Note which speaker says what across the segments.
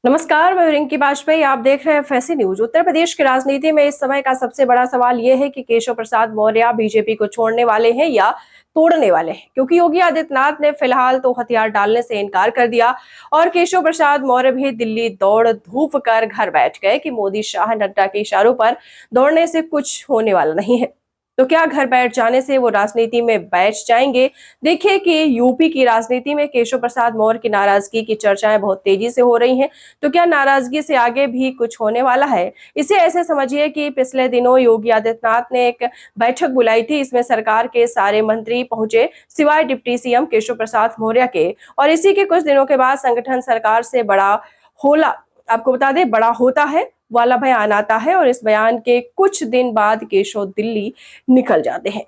Speaker 1: नमस्कार, मैं रिंकी बाजपेयी। आप देख रहे हैं फैसी न्यूज। उत्तर प्रदेश की राजनीति में इस समय का सबसे बड़ा सवाल यह है कि केशव प्रसाद मौर्य बीजेपी को छोड़ने वाले हैं या तोड़ने वाले हैं, क्योंकि योगी आदित्यनाथ ने फिलहाल तो हथियार डालने से इनकार कर दिया और केशव प्रसाद मौर्य भी दिल्ली दौड़ धूप कर घर बैठ गए कि मोदी, शाह, नड्डा के इशारों पर दौड़ने से कुछ होने वाला नहीं है। तो क्या घर बैठ जाने से वो राजनीति में बैठ जाएंगे? देखिए कि यूपी की राजनीति में केशव प्रसाद मौर्य की नाराजगी की चर्चाएं बहुत तेजी से हो रही हैं। तो क्या नाराजगी से आगे भी कुछ होने वाला है? इसे ऐसे समझिए कि पिछले दिनों योगी आदित्यनाथ ने एक बैठक बुलाई थी। इसमें सरकार के सारे मंत्री पहुंचे, सिवाय डिप्टी सीएम केशव प्रसाद मौर्य के। और इसी के कुछ दिनों के बाद संगठन सरकार से बड़ा होला, आपको बता दें, बड़ा होता है वाला बयान आता है और इस बयान के कुछ दिन बाद केशव दिल्ली निकल जाते हैं।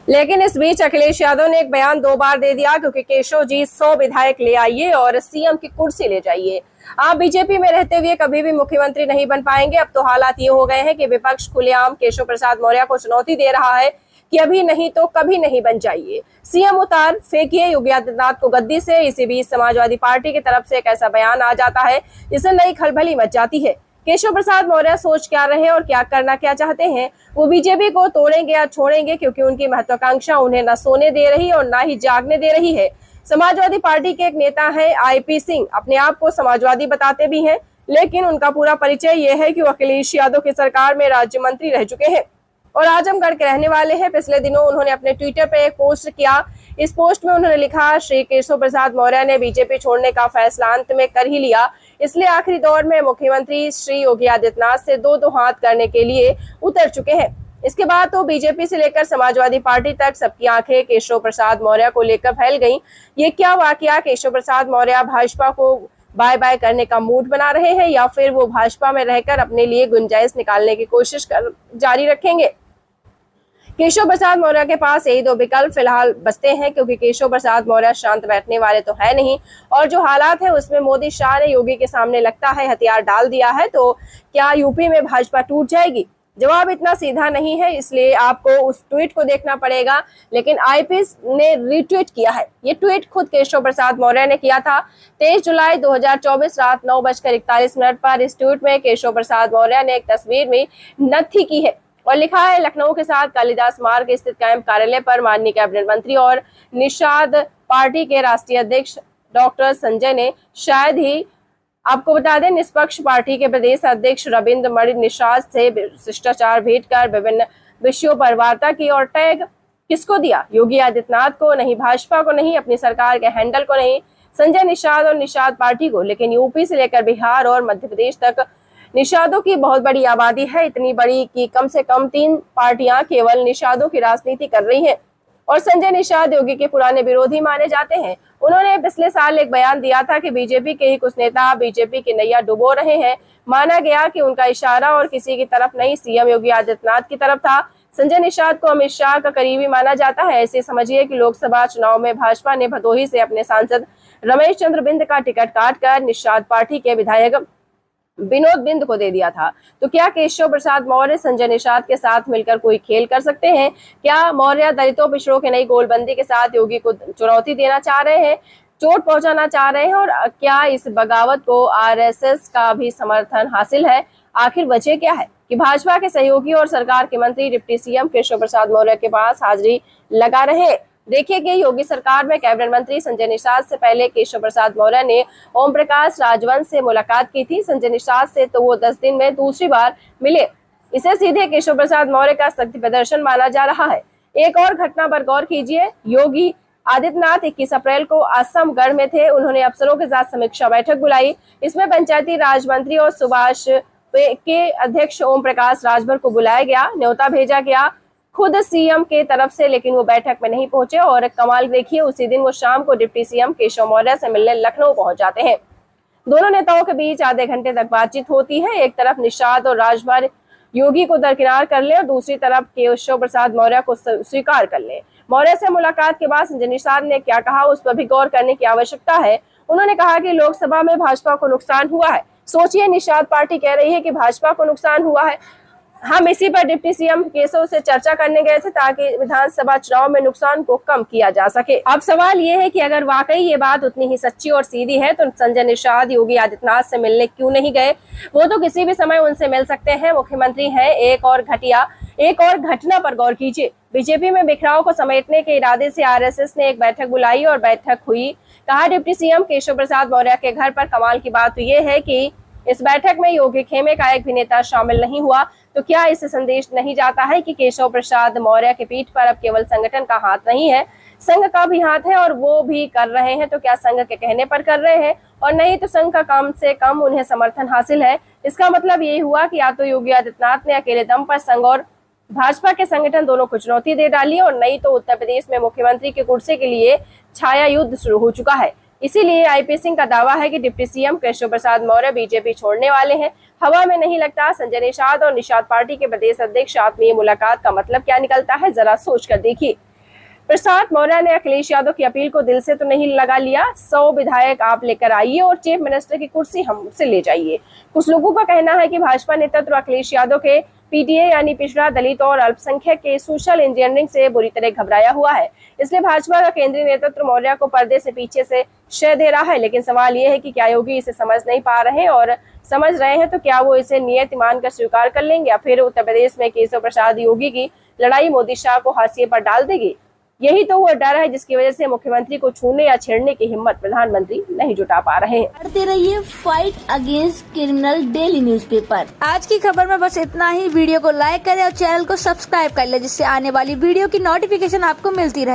Speaker 1: लेकिन इस बीच अखिलेश यादव ने एक बयान 2 बार दे दिया, क्योंकि केशव जी 100 विधायक ले आइए और सीएम की कुर्सी ले जाइए। आप बीजेपी में रहते हुए कभी भी मुख्यमंत्री नहीं बन पाएंगे। अब तो हालात ये हो गए हैं कि विपक्ष खुलेआम केशव प्रसाद मौर्य को चुनौती दे रहा है कि अभी नहीं तो कभी नहीं बन जाइए, सीएम उतार फेंकिए योगी आदित्यनाथ को गद्दी से। इसी बीच समाजवादी पार्टी की तरफ से एक ऐसा बयान आ जाता है जिससे नई खलबली मच जाती है। केशव प्रसाद मौर्य सोच क्या रहे और क्या करना क्या चाहते हैं? वो बीजेपी को तोड़ेंगे या छोड़ेंगे, क्योंकि उनकी महत्वाकांक्षा उन्हें न सोने दे रही और न ही जागने दे रही है। समाजवादी पार्टी के एक नेता है आईपी सिंह, अपने आप को समाजवादी बताते भी हैं, लेकिन उनका पूरा परिचय यह है कि वो अखिलेश यादव की सरकार में राज्य मंत्री रह चुके हैं और आजमगढ़ के रहने वाले हैं। पिछले दिनों उन्होंने अपने ट्विटर पर एक पोस्ट किया। इस पोस्ट में उन्होंने लिखा, श्री केशव प्रसाद मौर्य ने बीजेपी छोड़ने का फैसला अंत में कर ही लिया, इसलिए आखिरी दौर में मुख्यमंत्री श्री योगी आदित्यनाथ से दो हाथ करने के लिए उतर चुके हैं। इसके बाद तो बीजेपी से लेकर समाजवादी पार्टी तक सबकी आंखें केशव प्रसाद मौर्य को लेकर फैल गईं। ये क्या वाकया केशव प्रसाद मौर्य भाजपा को बाय बाय करने का मूड बना रहे हैं या फिर वो भाजपा में रहकर अपने लिए गुंजाइश निकालने की कोशिश जारी रखेंगे? केशव प्रसाद मौर्य के पास यही 2 विकल्प फिलहाल बचते हैं, क्योंकि केशव प्रसाद मौर्य शांत बैठने वाले तो है नहीं और जो हालात है उसमें मोदी, शाह ने योगी के सामने लगता है हथियार डाल दिया है। तो क्या यूपी में भाजपा टूट जाएगी? जवाब इतना सीधा नहीं है, इसलिए आपको उस ट्वीट को देखना पड़ेगा। लेकिन आईपी ने रीट्वीट किया है। ये ट्वीट खुद केशव प्रसाद मौर्य ने किया था 23 जुलाई 2024 रात 9:41 पर। इस ट्वीट में केशव प्रसाद मौर्य ने एक तस्वीर में नत्थी की है और लिखा है, लखनऊ के साथ कालिदास मार्ग स्थित कैंप कार्यालय पर माननीय कैबिनेट मंत्री और निषाद पार्टी के राष्ट्रीय अध्यक्ष डॉक्टर संजय ने शायद ही, आपको बता दें, निष्पक्ष पार्टी के प्रदेश अध्यक्ष रविंद्र मणि निषाद से शिष्टाचार भेंट कर विभिन्न विषयों पर वार्ता की और टैग किसको दिया? योगी आदित्यनाथ को नहीं, भाजपा को नहीं, अपनी सरकार के हैंडल को नहीं, संजय निषाद और निषाद पार्टी को। लेकिन यूपी से लेकर बिहार और मध्य प्रदेश तक निषादों की बहुत बड़ी आबादी है, इतनी बड़ी कि कम से कम 3 पार्टियां केवल निषादों की राजनीति कर रही हैं और संजय निषाद योगी के पुराने विरोधी माने जाते हैं। उन्होंने पिछले साल एक बयान दिया था कि बीजेपी के ही कुछ नेता बीजेपी की नैया डुबो रहे हैं। माना गया कि उनका इशारा और किसी की तरफ नहीं, सीएम योगी आदित्यनाथ की तरफ था। संजय निषाद को अमित शाह का करीबी माना जाता है। ऐसे समझिए कि लोकसभा चुनाव में भाजपा ने भदोही से अपने सांसद रमेश चंद्र बिंद का टिकट काटकर निषाद पार्टी के विधायक विनोद बिंद को दे दिया था। तो क्या केशव प्रसाद मौर्य संजय निषाद के साथ मिलकर कोई खेल कर सकते हैं? क्या मौर्य दलितों, पिछड़ों के नई गोलबंदी के साथ योगी को चुनौती देना चाह रहे हैं, चोट पहुंचाना चाह रहे हैं? और क्या इस बगावत को आरएसएस का भी समर्थन हासिल है? आखिर वजह क्या है कि भाजपा के सहयोगी और सरकार के मंत्री डिप्टी सीएम केशव प्रसाद मौर्य के पास हाजिरी लगा रहे? देखिए कि योगी सरकार में कैबिनेट मंत्री संजय निषाद से पहले केशव प्रसाद मौर्य ने ओम प्रकाश राजवंश से मुलाकात की थी। संजय निषाद से तो वो 10 दिन में दूसरी बार मिले। इसे सीधे केशव प्रसाद मौर्य का शक्ति प्रदर्शन माना जा रहा है। एक और घटना पर गौर कीजिए। योगी आदित्यनाथ 21 अप्रैल को आजमगढ़ में थे। उन्होंने अफसरों के साथ समीक्षा बैठक बुलाई। इसमें पंचायती राज मंत्री और सुभाष के अध्यक्ष ओम प्रकाश राजभर को बुलाया गया, न्योता भेजा गया खुद सीएम के तरफ से, लेकिन वो बैठक में नहीं पहुंचे। और कमाल देखिए, उसी दिन वो शाम को डिप्टी सीएम केशव मौर्य से मिलने लखनऊ पहुंच जाते हैं। दोनों नेताओं के बीच आधे घंटे तक बातचीत होती है। एक तरफ निषाद और राजभर योगी को दरकिनार कर ले और दूसरी तरफ केशव प्रसाद मौर्य को स्वीकार कर ले। मौर्य से मुलाकात के बाद संजय निषाद ने क्या कहा, उस पर भी गौर करने की आवश्यकता है। उन्होंने कहा कि लोकसभा में भाजपा को नुकसान हुआ है। सोचिए, निषाद पार्टी कह रही है कि भाजपा को नुकसान हुआ है। हम इसी पर डिप्टी सीएम केशव से चर्चा करने गए थे ताकि विधानसभा चुनाव में नुकसान को कम किया जा सके। अब सवाल ये है कि अगर वाकई ये बात उतनी ही सच्ची और सीधी है तो संजय निषाद योगी आदित्यनाथ से मिलने क्यों नहीं गए? वो तो किसी भी समय उनसे मिल सकते हैं, मुख्यमंत्री हैं। एक और घटना पर गौर कीजिए। बीजेपी में बिखराव को समेटने के इरादे से आरएसएस ने एक बैठक बुलाई और बैठक हुई। कहा डिप्टी सीएम केशव प्रसाद मौर्य के घर पर। कमाल की बात तो ये है कि इस बैठक में योगी खेमे का एक भी नेता शामिल नहीं हुआ। तो क्या इससे संदेश नहीं जाता है कि केशव प्रसाद मौर्य की पीठ पर अब केवल संगठन का हाथ नहीं है, संघ का भी हाथ है और वो भी कर रहे हैं? तो क्या संघ के कहने पर कर रहे हैं और नहीं तो संघ का कम से कम उन्हें समर्थन हासिल है? इसका मतलब ये हुआ कि या तो योगी आदित्यनाथ ने अकेले दम पर संघ और भाजपा के संगठन दोनों को चुनौती दे डाली और नहीं तो उत्तर प्रदेश में मुख्यमंत्री की कुर्सी के लिए छाया युद्ध शुरू हो चुका है। इसीलिए आईपी सिंह का दावा है कि deputy CM Keshav Prasad Maurya BJP छोड़ने वाले हैं। हवा में नहीं लगता। संजय निषाद और निषाद पार्टी के प्रदेश अध्यक्ष आत्मीय मुलाकात का मतलब क्या निकलता है, जरा सोच कर देखिए। प्रसाद मौर्य ने अखिलेश यादव की अपील को दिल से तो नहीं लगा लिया। 100 विधायक आप लेकर आइए और चीफ मिनिस्टर की कुर्सी हमसे ले जाइए। कुछ लोगों का कहना है कि भाजपा नेतृत्व अखिलेश यादव के पीटीए यानी पिछड़ा, दलित और अल्पसंख्यक के सोशल इंजीनियरिंग से बुरी तरह घबराया हुआ है। इसलिए भाजपा का केंद्रीय नेतृत्व मौर्य को पर्दे से पीछे से श्रेय दे रहा है। लेकिन सवाल ये है कि क्या योगी इसे समझ नहीं पा रहे और समझ रहे हैं तो क्या वो इसे नियत मानकर स्वीकार कर लेंगे या फिर उत्तर प्रदेश में केशव प्रसाद योगी की लड़ाई मोदी शाह को हाशिए पर डाल देगी? यही तो वो डर है जिसकी वजह से मुख्यमंत्री को छूने या छेड़ने की हिम्मत प्रधानमंत्री नहीं जुटा पा रहे हैं।
Speaker 2: पढ़ते रहिए fight against criminal daily newspaper. आज की खबर में बस इतना ही। वीडियो को लाइक करें और चैनल को सब्सक्राइब कर ले जिससे आने वाली वीडियो की नोटिफिकेशन आपको मिलती रहे।